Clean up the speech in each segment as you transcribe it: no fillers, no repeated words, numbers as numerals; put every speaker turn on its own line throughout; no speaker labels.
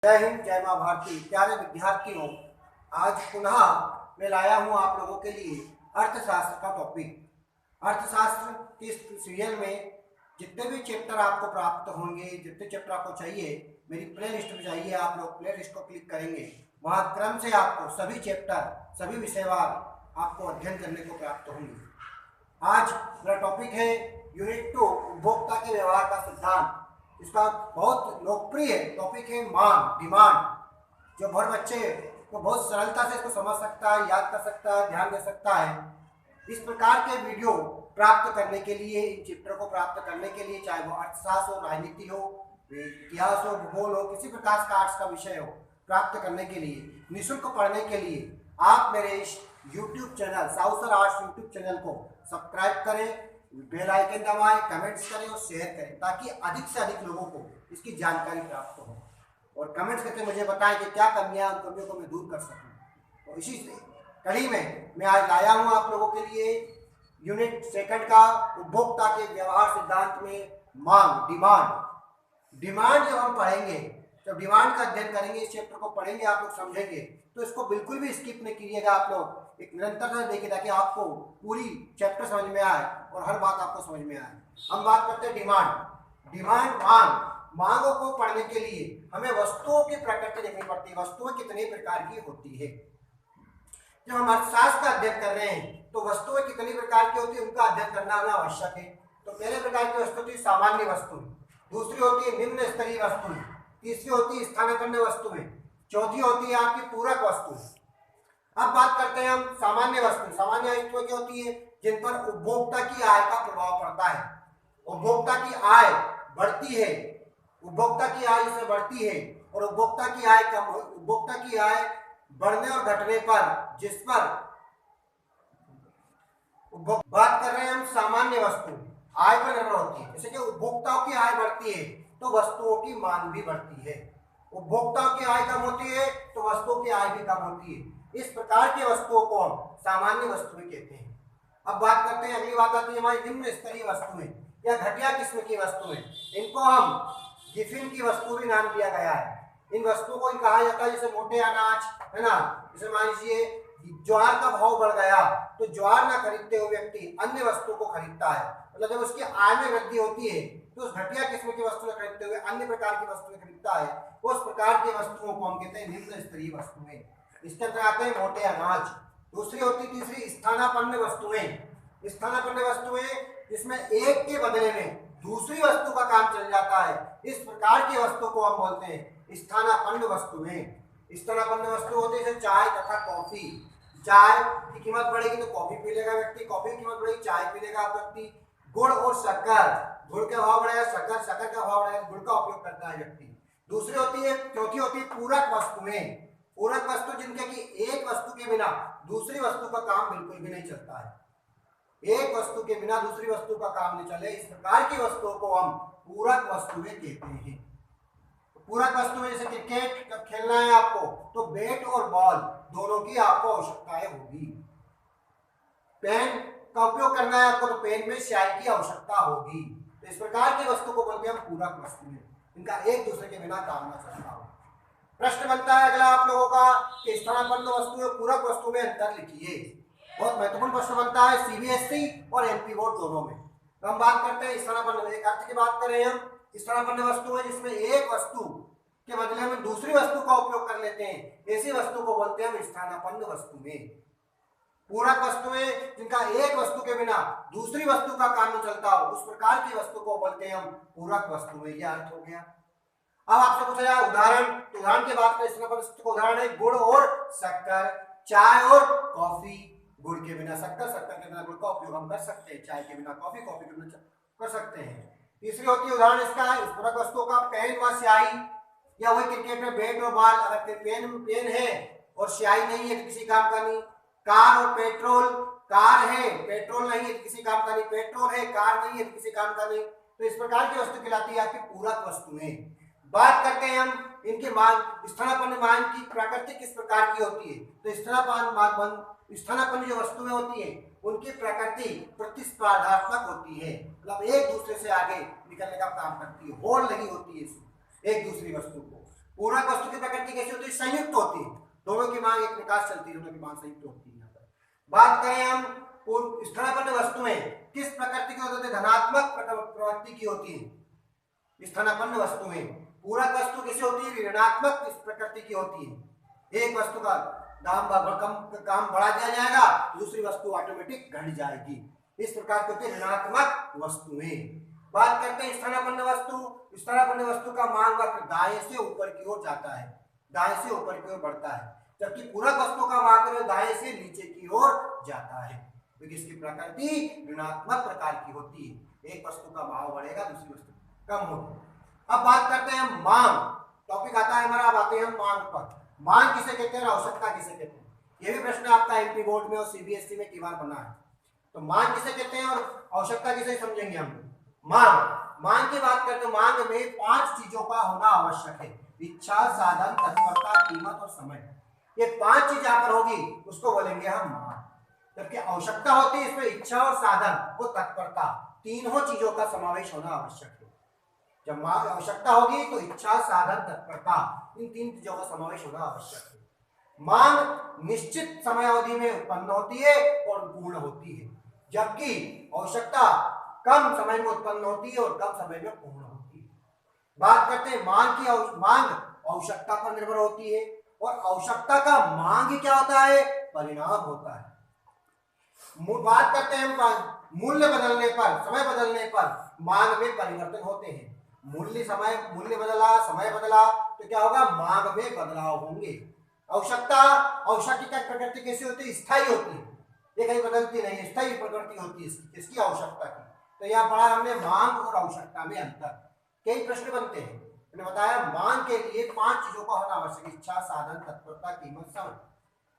जय हिंद, जय माँ भारती। प्यारे विद्यार्थियों, आज पुनः मैं लाया हूँ आप लोगों के लिए अर्थशास्त्र का टॉपिक। अर्थशास्त्र के सीरियल में जितने भी चैप्टर आपको प्राप्त होंगे, जितने चैप्टर आपको चाहिए, मेरी प्ले लिस्ट में जाइए। आप लोग प्ले लिस्ट को क्लिक करेंगे, वहाँ क्रम से आपको सभी चैप्टर, सभी विषयवार आपको अध्ययन करने को प्राप्त होंगे। आज मेरा टॉपिक है यूनिट 2, उपभोक्ता के व्यवहार का सिद्धांत। इसका बहुत लोकप्रिय टॉपिक है मांग, डिमांड, जो हर बच्चे को बहुत सरलता से इसको समझ सकता है, याद कर सकता है, ध्यान दे सकता है। इस प्रकार के वीडियो प्राप्त करने के लिए, इन चैप्टर को प्राप्त करने के लिए, चाहे वो अर्थशास्त्र हो, राजनीति हो, इतिहास हो, भूगोल हो, किसी प्रकार का आर्ट्स का विषय हो, प्राप्त करने के लिए, निःशुल्क पढ़ने के लिए आप मेरे इस YouTube channel Sausar arts YouTube channel को सब्सक्राइब करें, बेल आइकन दबाएं, कमेंट्स करें और शेयर करें, ताकि अधिक से अधिक लोगों को इसकी जानकारी प्राप्त हो। और कमेंट्स करके मुझे बताएं कि क्या कमियां, उन कमियों को मैं दूर कर सकूं। तो इसी कड़ी में मैं आज लाया हूं आप लोगों के लिए यूनिट 2 का उपभोक्ता के व्यवहार सिद्धांत में मांग, डिमांड जब हम पढ़ेंगे, जब डिमांड का अध्ययन करेंगे, इस चैप्टर को पढ़ेंगे, आप लोग समझेंगे, तो इसको बिल्कुल भी स्किप नहीं कीजिएगा। आप लोग एक निरंतरता देखिए, ताकि आपको पूरी चैप्टर समझ में आए और हर बात आपको समझ में आए। हम बात करते हैं डिमांड, मांगों को पढ़ने के लिए हमें वस्तुओं की प्रकृति देखनी पड़ती है। वस्तुएं कितने प्रकार की होती है। जब हम अर्थशास्त्र का अध्ययन कर रहे हैं तो वस्तुएं कितनी प्रकार की होती है, उनका अध्ययन करना हमें आवश्यक है। तो पहले प्रकार की वस्तु होती है सामान्य वस्तु, दूसरी होती है निम्न स्तरीय वस्तु, तीसरी होती है स्थानापन्न वस्तुएं, चौथी होती है आपकी पूरक वस्तु। अब बात करते हैं हम सामान्य वस्तु। सामान्य वस्तुएं क्या होती है? जिन पर उपभोक्ता की आय का प्रभाव पड़ता है। उपभोक्ता की आय बढ़ती है, उपभोक्ता की आय इससे बढ़ती है, और उपभोक्ता की आय कम, उपभोक्ता की आय बढ़ने और घटने पर, जिस पर बात कर रहे हैं हम सामान्य वस्तु, आय पर निर्भर होती है। जैसे कि उपभोक्ताओं की आय बढ़ती है तो वस्तुओं की मांग भी बढ़ती है, उपभोक्ताओं की आय कम होती है तो वस्तुओं की आय भी कम होती है। इस प्रकार की वस्तुओं को हम सामान्य वस्तुएं कहते हैं। अब बात करते हैं, अगली बात आती है हमारी निम्न स्तरीय वस्तुएं या घटिया किस्म की वस्तुएं। इनको हम गिफिन की वस्तु भी नाम दिया गया है। इन वस्तुओं को कहा जाता है जैसे मोटे अनाज, है ना। जैसे मान लीजिए ज्वार का भाव बढ़ गया तो ज्वार ना खरीदते हुए व्यक्ति अन्य वस्तु को खरीदता है। मतलब जब उसकी आय में वृद्धि होती है तो उस घटिया किस्म की वस्तुएं खरीदते हुए अन्य प्रकार की वस्तुएं खरीदता है। उस प्रकार की वस्तुओं को हम कहते हैं निम्न स्तरीय वस्तुएं। इसके अंदर आते हैं मोटे अनाज। दूसरी होती, तीसरी स्थानापन्न वस्तुएं। स्थानापन्न वस्तुएं जिसमें एक के बदले में दूसरी वस्तु का काम चल जाता है। इस प्रकार की वस्तु को हम बोलते हैं स्थानापन्न वस्तुएं। स्थानापन्न वस्तु होती है चाय तथा कॉफी। चाय की कीमत बढ़ेगी तो कॉफी पी लेगा व्यक्ति, कॉफी की कीमत बढ़ेगी चाय पी लेगा व्यक्ति। गुड़ और शक्कर, गुड़ का भाव बढ़ेगा, शक्कर का भाव बढ़ेगा, गुड़ का उपयोग करता है व्यक्ति। दूसरी होती है, चौथी होती है पूरक वस्तुएं। पूरक वस्तु जिनके कि एक वस्तु के बिना दूसरी वस्तु का काम बिल्कुल भी नहीं चलता है। एक वस्तु के बिना दूसरी वस्तु का काम नहीं चले, इस प्रकार की वस्तुओं को हम पूरक वस्तुएं कहते हैं। पूरक वस्तुएं जैसे क्रिकेट जब खेलना है आपको तो बैट और बॉल दोनों की आपको आवश्यकताएं होगी। पेन का उपयोग करना है आपको तो पेन में स्याही की आवश्यकता होगी। तो इस प्रकार की वस्तु को बोलते हैं हम पूरक वस्तुएं, इनका एक दूसरे के बिना काम ना चलता हो। प्रश्न बनता है अगला आप लोगों का कि स्थानापन्न वस्तु और पूरक वस्तु में अंतर लिखिए। बहुत महत्वपूर्ण प्रश्न बनता है सीबीएसई और एमपी बोर्ड दोनों में। तो हम बात करते हैं स्थानापन्न, एक अर्थ की बात करें हम। स्थानापन्न वस्तु है जिसमें एक वस्तु के बदले में दूसरी वस्तु का उपयोग कर लेते हैं, ऐसी वस्तु को बोलते हैं हम स्थानापन्न वस्तुएं। पूरक वस्तुएं जिनका एक वस्तु के बिना दूसरी वस्तु का काम नहीं चलता हो, उस प्रकार की वस्तु को बोलते हैं हम पूरक वस्तुएं। यह अर्थ हो गया। अब आपसे पूछा जाए उदाहरण, तो उदाहरण की बात करें स्थानापन्न वस्तु का उदाहरण है गुड़ और शक्कर, चाय और कॉफी। गुड़ के बिना शक्कर, शक्कर के बिना गुड़ का उपयोग हम कर सकते हैं, चाय के बिना कॉफी, कॉफी के बिना कर सकते हैं। तीसरी होती है उदाहरण इसका है पूरक वस्तुओं का पेन व स्याही, या वही क्रिकेट में बैट और बॉल। अगर पेन है और स्याही नहीं है तो किसी काम का नहीं। कार और पेट्रोल, कार है पेट्रोल नहीं है तो किसी काम का नहीं। पेट्रोल है कार नहीं है तो किसी काम का नहीं। तो इस प्रकार की वस्तु कहलाती है आपकी पूरक वस्तुएं। बात करते हैं हम इनके मांग, स्थानापन्न मांग की प्रकृति किस प्रकार की होती है। तो स्थानापन्न जो वस्तुएं होती है उनकी प्रकृति प्रतिस्पर्धात्मक होती है, मतलब एक दूसरे से आगे निकलने का काम करती है, होड़ लगी होती है एक दूसरी वस्तु को। पूरक वस्तु की प्रकृति कैसी होती है? संयुक्त होती है, दोनों की मांग एक प्रकार चलती है, दोनों की मांग संयुक्त होती है। यहाँ पर बात करें हम स्थानापन्न वस्तुएं किस प्रकृति की होती है? धनात्मक प्रवृत्ति की होती है स्थानापन्न वस्तुएं। पूरक वस्तु कैसी होती है? ऋणात्मक प्रकृति की होती है। एक वस्तु का दाम काम बढ़ा दिया जाएगा, दूसरी वस्तु ऑटोमेटिक घट जाएगी। इस प्रकार की होती है ऋणात्मक वस्तुएं। बात करते हैं स्थानापन्न वस्तु। स्थानापन्न वस्तु का मान वक्र दाएं से ऊपर की ओर जाता है, दाएं से ऊपर की ओर बढ़ता है, जबकि पूरक वस्तु का वक्र दाएं से नीचे की ओर जाता है, क्योंकि इसकी प्रकृति ऋणात्मक प्रकार की होती है। एक वस्तु का भाव बढ़ेगा, दूसरी वस्तु कम होगी। अब बात करते हैं मांग। टॉपिक आता है हमारा, अब आते हैं मांग पर। मांग किसे कहते हैं और आवश्यकता किसे कहते हैं? यह भी प्रश्न आपका एमपी बोर्ड में और सीबीएसई में कई बार बना है। तो मांग किसे कहते हैं और आवश्यकता किसे समझेंगे हम। मांग की बात करते हैं, मांग में 5 चीजों का होना आवश्यक है। इच्छा, साधन, तत्परता, कीमत और समय। ये 5 चीज यहाँ पर होगी, उसको बोलेंगे हम मांग। जबकि आवश्यकता होती है इसमें इच्छा और साधन और तत्परता, तीनों चीजों का समावेश होना आवश्यक है। जब मांग आवश्यकता होगी तो इच्छा, साधन, तत्परता, इन 3 चीजों का समावेश होना आवश्यक है। मांग निश्चित समय अवधि में उत्पन्न होती है और पूर्ण होती है, जबकि आवश्यकता कम समय में उत्पन्न होती है और कम समय में पूर्ण होती है। बात करते हैं मांग आवश्यकता पर निर्भर होती है, और आवश्यकता का मांग क्या होता है? परिणाम होता है। बात करते हैं मूल्य बदलने पर, समय बदलने पर मांग में परिवर्तन होते हैं। मूल्य बदला, समय बदला तो क्या होगा? मांग में बदलाव होंगे। आवश्यकता की प्रकृति कैसी होती है? स्थायी होती है, ये कहीं बदलती नहीं है, स्थायी प्रकृति होती है इसकी आवश्यकता की। तो यहाँ पढ़ा हमने मांग और आवश्यकता में अंतर। कई प्रश्न बनते हैं, मैंने बताया मांग के लिए 5 चीजों का होना आवश्यक है। इच्छा, साधन, तत्परता, कीमत, समय।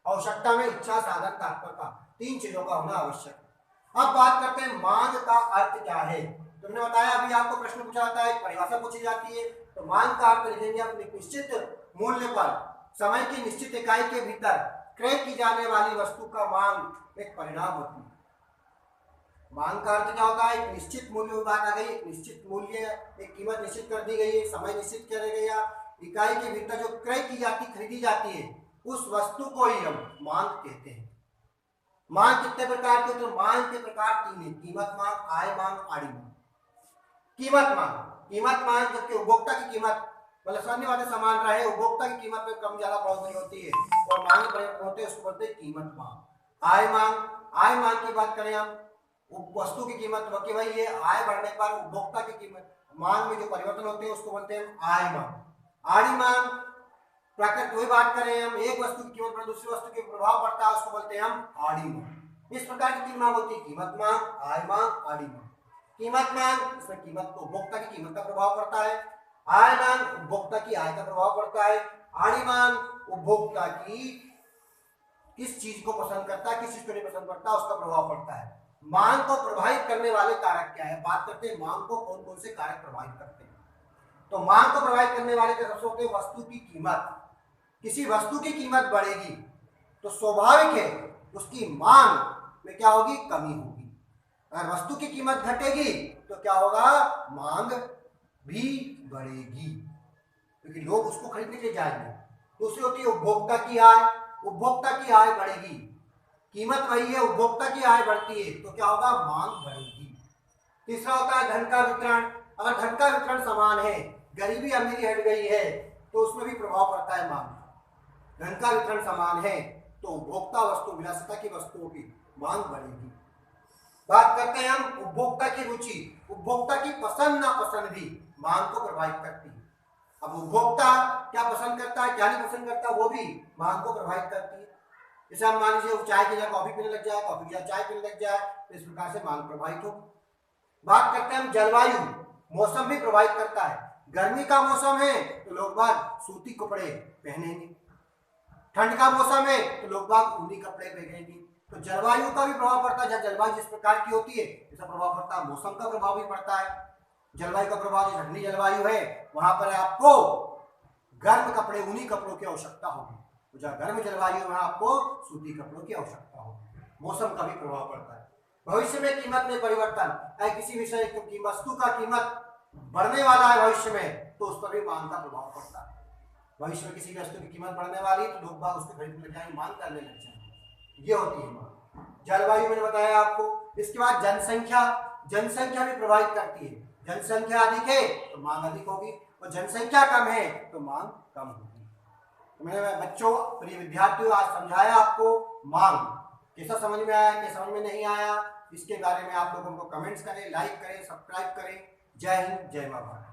आवश्यकता में इच्छा, साधन, तत्परता, 3 चीजों का होना आवश्यक है। अब बात करते हैं मांग का अर्थ क्या है। तुमने बताया अभी आपको प्रश्न पूछा जाता है, परिभाषा पूछी जाती है, तो मांग का अर्थ लिखेंगे अपने निश्चित मूल्य पर समय की निश्चित इकाई के भीतर क्रय की जाने वाली वस्तु का मांग एक परिणाम होती है। मांग का अर्थ क्या होता है? एक निश्चित मूल्य बात आ गई, एक निश्चित मूल्य, एक कीमत निश्चित कर दी गई है, समय निश्चित किया गया, इकाई के भीतर जो क्रय की जाती, खरीदी जाती है, उस वस्तु को ही हम मांग कहते हैं। मांग कितने प्रकार की होती है? मांग के प्रकार 3 है, कीमत मांग, आय मांग, आड़ी मांग। कीमत मांग जबकि उपभोक्ता की कीमत मतलब सामने वाले सामान रहे, उपभोक्ता की कीमत में कम ज्यादा बढ़ोतरी होती है और मांग होते हैं, उसको बोलते हैं कीमत मांग। आय मांग की बात करें हम, वस्तु की कीमत भाई ये आय बढ़ने पर उपभोक्ता की कीमत मांग में जो परिवर्तन होते हैं उसको बोलते हैं आय मांग। आड़ी मांग प्रकृति वही बात करें हम, एक वस्तु की कीमत पर दूसरी वस्तु के प्रभाव पड़ता है, उसको बोलते हैं हम आड़ी मांग। इस प्रकार की 3 मांग होती है, कीमत मांग, आय मांग, आड़ी मांग। कीमत मांग, इसमें कीमत को उपभोक्ता की कीमत का प्रभाव पड़ता है। आय मांग, उपभोक्ता की आय का प्रभाव पड़ता है। आड़ी मांग, उपभोक्ता की किस चीज को पसंद करता है, किस चीज को नहीं पसंद करता, उसका प्रभाव पड़ता है। मांग को प्रभावित करने वाले कारक क्या है? बात करते हैं मांग को कौन कौन से कारक प्रभावित करते हैं। तो मांग को प्रभावित करने वाले सबसे होते हैं वस्तु की कीमत। किसी वस्तु की कीमत बढ़ेगी तो स्वाभाविक है उसकी मांग में क्या होगी? कमी होगी। अगर वस्तु की कीमत घटेगी तो क्या होगा? मांग भी बढ़ेगी, क्योंकि लोग उसको खरीदने के लिए जाएंगे। दूसरी होती है उपभोक्ता की आय। उपभोक्ता की आय बढ़ेगी, कीमत वही है, उपभोक्ता की आय बढ़ती है तो क्या होगा? मांग बढ़ेगी। तीसरा होता है धन का वितरण। अगर धन का वितरण समान है, गरीबी अमीरी हट गई है, तो उसमें भी प्रभाव पड़ता है मांग। धन का वितरण समान है तो उपभोक्ता वस्तु विलासिता की वस्तुओं की मांग बढ़ेगी। बात करते हैं हम उपभोक्ता की रुचि। उपभोक्ता की पसंद नापसंद भी मांग को प्रभावित करती है। अब उपभोक्ता क्या पसंद करता है, क्या नहीं पसंद करता, वो भी मांग को प्रभावित करती है। जैसे हम मान लीजिए चाय की जगह कॉफी पीने लग जाए, कॉफी की जगह चाय पीने लग जाए, तो इस प्रकार से मांग प्रभावित हो। बात करते हैं हम जलवायु। मौसम भी प्रभावित करता है। गर्मी का मौसम है तो लोग बाग सूती कपड़े पहनेंगे, ठंड का मौसम है तो लोग बाग ऊनी कपड़े पहनेंगे। तो जलवायु का भी प्रभाव पड़ता है। जहाँ जलवायु जिस प्रकार की होती है इसका प्रभाव पड़ता है। मौसम का प्रभाव भी पड़ता है। जलवायु का प्रभाव, जो ठंडी जलवायु है वहां पर आपको गर्म कपड़े, ऊनी कपड़ों की आवश्यकता होगी। जहाँ गर्म जलवायु है वहां आपको सूती कपड़ों की आवश्यकता होगी। मौसम का भी प्रभाव पड़ता है। भविष्य में कीमत में परिवर्तन है, किसी विषय की वस्तु का कीमत बढ़ने वाला है भविष्य में, तो उस पर भी मांग का प्रभाव पड़ता है। भविष्य में किसी भी वस्तु की कीमत बढ़ने वाली तो लोग बाग उसको खरीदने लग जाएंगे, मांग करने लग जाएंगे, ये होती है मांग। जलवायु मैंने बताया आपको। इसके बाद जनसंख्या, जनसंख्या भी प्रभावित करती है। जनसंख्या अधिक है तो मांग अधिक होगी, और जनसंख्या कम है तो मांग कम होगी। तो मैंने बच्चों, प्रिय विद्यार्थियों, आज समझाया आपको मांग। कैसा समझ में आया, कैसा समझ में नहीं आया, इसके बारे में आप लोग हमको कमेंट्स करें, लाइक करें, सब्सक्राइब करें। जय हिंद, जय मां भारत।